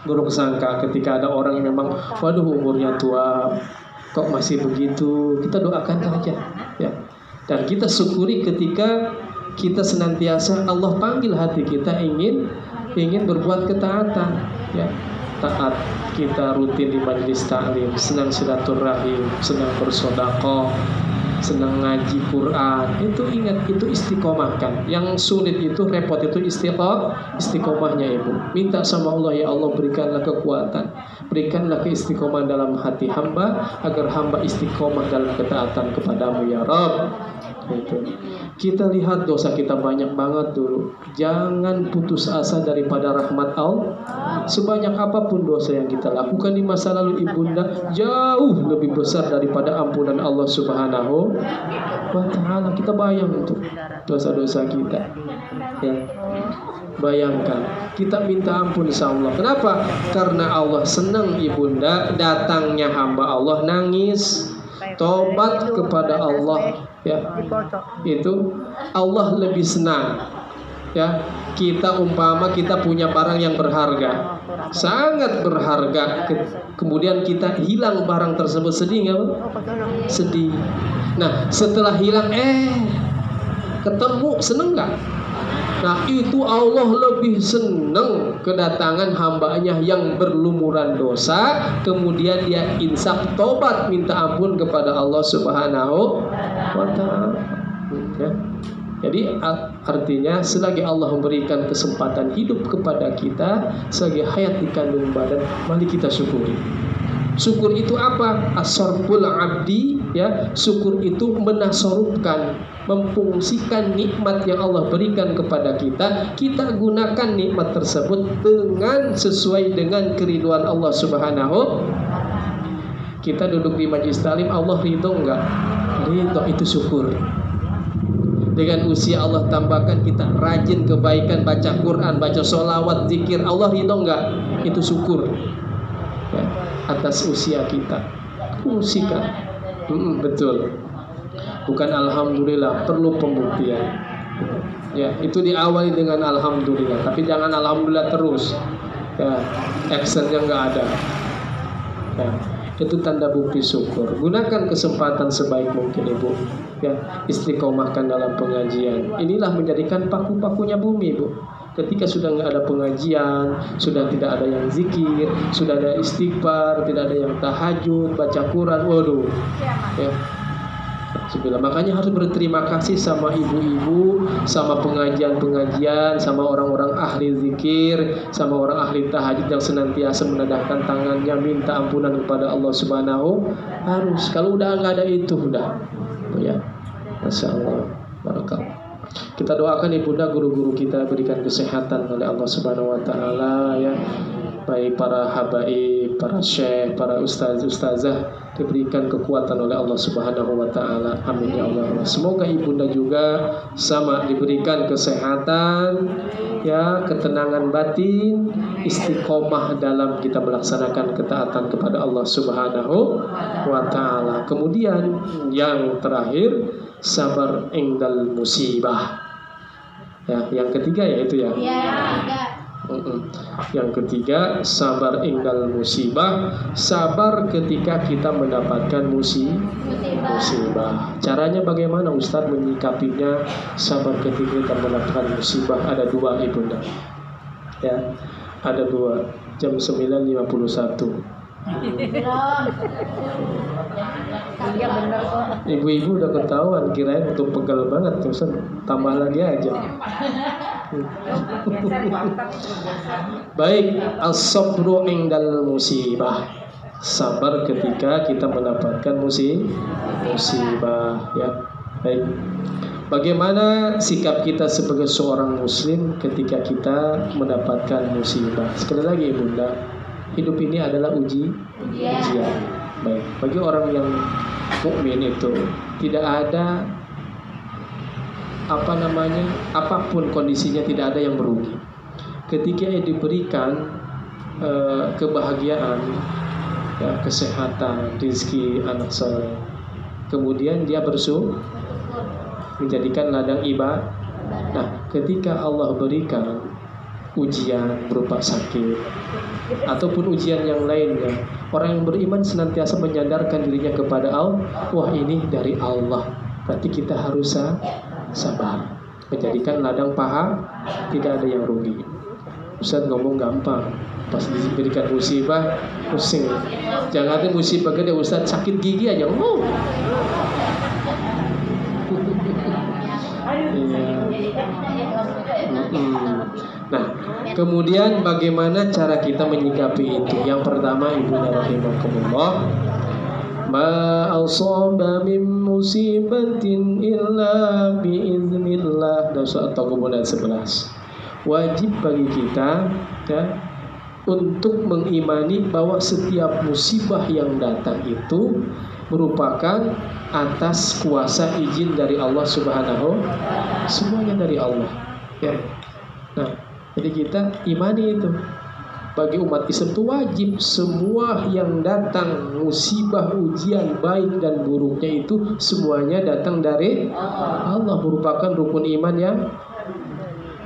buruk sangka ketika ada orang yang memang waduh umurnya tua kok masih begitu, kita doakan saja ya. Dan kita syukuri ketika kita senantiasa Allah panggil hati kita ingin berbuat ketaatan ya. Taat, kita rutin di majelis taklim, senang silaturahim, senang bersedekah, senang ngaji Quran, itu ingat, itu istiqomahkan. Yang sulit itu, repot itu istiqomahnya ibu. Minta sama Allah, ya Allah berikanlah kekuatan, berikanlah keistiqomahan dalam hati hamba, agar hamba istiqomah dalam ketaatan kepadamu ya Rabb. Itu. Kita lihat dosa kita banyak banget dulu. Jangan putus asa daripada rahmat Allah. Sebanyak apapun dosa yang kita lakukan di masa lalu ibunda, jauh lebih besar daripada ampunan Allah Subhanahu wa ta'ala. Kita bayang itu dosa-dosa kita ya. Bayangkan, kita minta ampun sama Allah. Kenapa? Karena Allah senang ibunda datangnya hamba Allah nangis, tobat kepada Allah ya. Itu Allah lebih senang ya. Kita umpama kita punya barang yang berharga, sangat berharga, kemudian kita hilang barang tersebut, sedih nggak? Sedih. Nah setelah hilang ketemu, seneng nggak? Nah itu Allah lebih senang kedatangan hambanya yang berlumuran dosa, kemudian dia insaf tobat minta ampun kepada Allah Subhanahu wa ta'ala ya. Jadi artinya selagi Allah memberikan kesempatan hidup kepada kita, selagi hayat di kandung badan, mari kita syukuri. Syukur itu apa? As-sarful abdi ya. Syukur itu menasorupkan, memfungsikan nikmat yang Allah berikan kepada kita. Kita gunakan nikmat tersebut dengan sesuai dengan keridhaan Allah Subhanahu. Kita duduk di majelis talim, Allah ridho enggak? Ridho, itu syukur. Dengan usia Allah tambahkan kita rajin kebaikan, baca Quran, baca sholawat, zikir, Allah ridho enggak? Itu syukur ya, atas usia kita. Fungsikan betul. Bukan alhamdulillah, perlu pembuktian ya. Itu diawali dengan alhamdulillah, tapi jangan alhamdulillah terus ya, actionnya enggak ada ya. Itu tanda bukti syukur. Gunakan kesempatan sebaik mungkin ibu ya, istiqomahkan dalam pengajian. Inilah menjadikan paku-pakunya bumi ibu. Ketika sudah nggak ada pengajian, sudah tidak ada yang zikir, sudah ada istighfar, tidak ada yang tahajud, baca Quran, waduh ya. Makanya harus berterima kasih sama ibu-ibu, sama pengajian-pengajian, sama orang-orang ahli zikir, sama orang ahli tahajud yang senantiasa menadahkan tangannya minta ampunan kepada Allah Subhanahu. Harus, kalau udah nggak ada itu udah ya. Masya Allah, barakallah. Kita doakan ibunda, guru-guru kita berikan kesehatan oleh Allah Subhanahu wa ta'ala ya. Baik para habaib, para syekh, para ustaz-ustazah diberikan kekuatan oleh Allah Subhanahu wa ta'ala. Amin ya Allah. Semoga ibunda juga sama diberikan kesehatan ya, ketenangan batin, istiqomah dalam kita melaksanakan ketaatan kepada Allah Subhanahu wa ta'ala. Kemudian yang terakhir, sabar indal musibah ya. Yang ketiga yaitu ya, yang ketiga, sabar indal musibah, sabar ketika kita mendapatkan musibah. Caranya bagaimana Ustadz menyikapinya? Sabar ketika kita mendapatkan musibah ada dua ibunda ya, ada dua. Jam 9.51 ibu-ibu udah ketahuan, kirain untuk pegal banget, Ustaz tambah lagi aja. Baik, as-sabru indal musibah, sabar ketika kita mendapatkan musibah ya. Baik, bagaimana sikap kita sebagai seorang muslim ketika kita mendapatkan musibah? Sekali lagi ibunda, hidup ini adalah ujian. Baik, bagi orang yang mukmin itu tidak ada apapun kondisinya, tidak ada yang merugi. Ketika diberikan kebahagiaan ya, kesehatan, rezeki, anak soleh, kemudian dia bersyukur, menjadikan ladang ibadah. Nah, ketika Allah berikan ujian berupa sakit ataupun ujian yang lainnya, orang yang beriman senantiasa menyadarkan dirinya kepada Allah, wah ini dari Allah, berarti kita harus sabar, menjadikan ladang paha tidak ada yang rugi. Ustaz ngomong gampang, pas diberikan musibah pusing. Jangan ada musibah gede, Ustaz sakit gigi aja. Nah, kemudian bagaimana cara kita menyikapi itu? Yang pertama, ibu rahimakumullah, ma asaba min musibatin illa biiznillah. Dan surat At-Taghabun ayat 11. Wajib bagi kita ya, untuk mengimani bahwa setiap musibah yang datang itu merupakan atas kuasa izin dari Allah Subhanahu, semuanya dari Allah ya. Nah, jadi kita imani itu. Bagi umat Islam itu wajib semua yang datang musibah, ujian baik dan buruknya itu semuanya datang dari Allah, merupakan rukun iman yang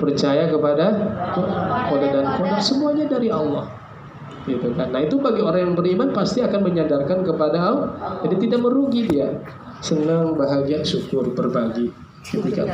percaya kepada qada dan qadar, semuanya dari Allah. Gitu kan. Nah, itu bagi orang yang beriman pasti akan menyadarkan kepada Allah. Jadi tidak merugi dia. Senang, bahagia, syukur, berbagi ketika